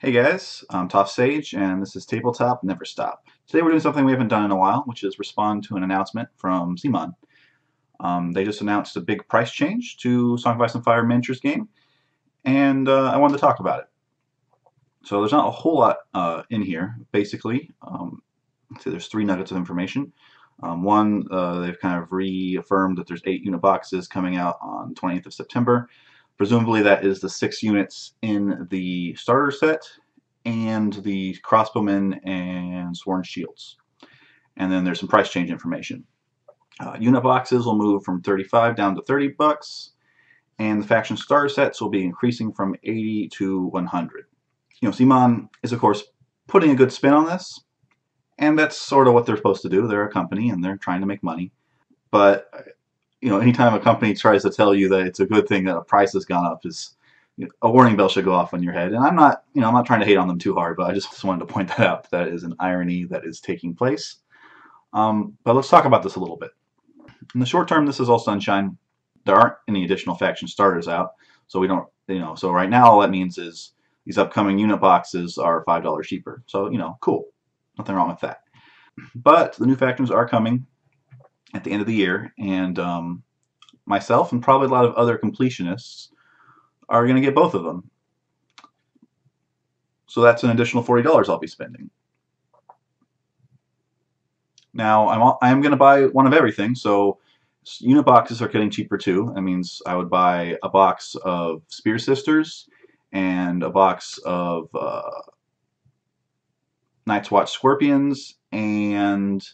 Hey guys, I'm Tough Sage, and this is Tabletop Never Stop. Today we're doing something we haven't done in a while, which is respond to an announcement from CMON. They just announced a big price change to Song of Ice and Fire miniatures game, and I wanted to talk about it. So there's not a whole lot in here, basically. So there's 3 nuggets of information. One, they've kind of reaffirmed that there's 8 unit boxes coming out on 20th of September. Presumably that is the 6 units in the starter set and the crossbowmen and sworn shields. And then there's some price change information. Unit boxes will move from 35 down to 30 bucks, and the faction starter sets will be increasing from 80 to 100. CMON is of course putting a good spin on this, and that's sort of what they're supposed to do. They're a company and they're trying to make money. But anytime a company tries to tell you that it's a good thing that a price has gone up, is a warning bell should go off on your head. And I'm not trying to hate on them too hard, but I just wanted to point that out. That is an irony that is taking place. But let's talk about this a little bit. In the short term, this is all sunshine. There aren't any additional faction starters out, so we don't, so right now all that means is these upcoming unit boxes are $5 cheaper. So, cool. Nothing wrong with that. But the new factions are coming at the end of the year, and myself and probably a lot of other completionists are going to get both of them. So that's an additional $40 I'll be spending. Now I'm going to buy one of everything, so unit boxes are getting cheaper too. That means I would buy a box of Spear Sisters and a box of Night's Watch Scorpions and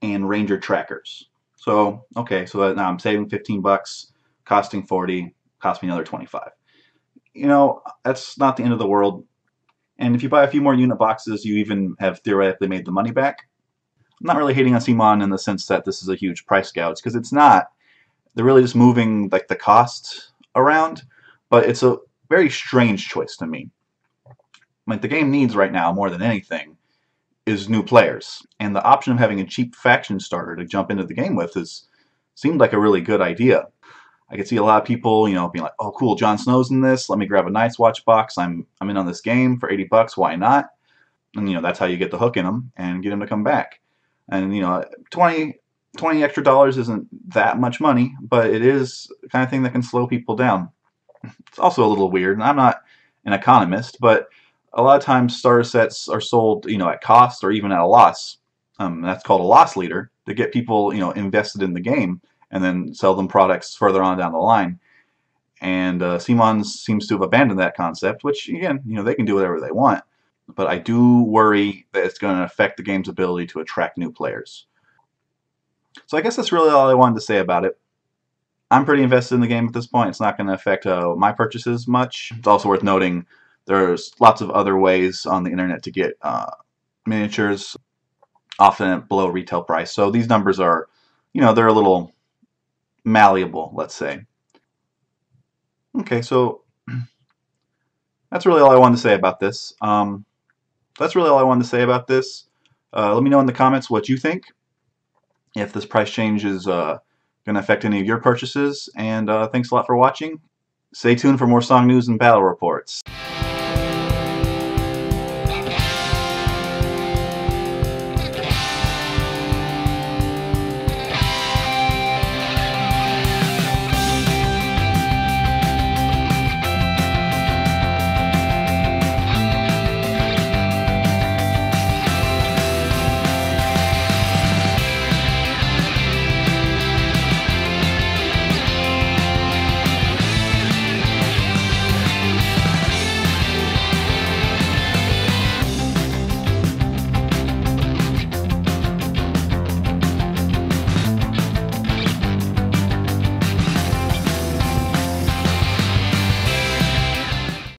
Ranger Trackers. So okay, so now I'm saving 15 bucks, costing 40, cost me another 25. That's not the end of the world. And if you buy a few more unit boxes, you even have theoretically made the money back. I'm not really hating on CMON in the sense that this is a huge price gouge, because it's not. They're really just moving like the cost around, but it's a very strange choice to me. Like the game needs right now more than anything is new players, and the option of having a cheap faction starter to jump into the game with seemed like a really good idea. I could see a lot of people, being like, "Oh, cool, Jon Snow's in this. Let me grab a Night's Watch box. I'm in on this game for 80 bucks. Why not?" And that's how you get the hook in them and get them to come back. And 20 extra dollars isn't that much money, but it is the kind of thing that can slow people down. It's also a little weird, and I'm not an economist, but a lot of times starter sets are sold, at cost or even at a loss. That's called a loss leader, to get people, invested in the game, and then sell them products further on down the line. And CMON seems to have abandoned that concept, which again, they can do whatever they want. But I do worry that it's going to affect the game's ability to attract new players. So I guess that's really all I wanted to say about it. I'm pretty invested in the game at this point. It's not going to affect my purchases much. It's also worth noting there's lots of other ways on the internet to get miniatures, often at below retail price. So these numbers are, they're a little malleable, let's say. Okay, so that's really all I wanted to say about this. Let me know in the comments what you think, if this price change is going to affect any of your purchases, and thanks a lot for watching. Stay tuned for more song news and battle reports.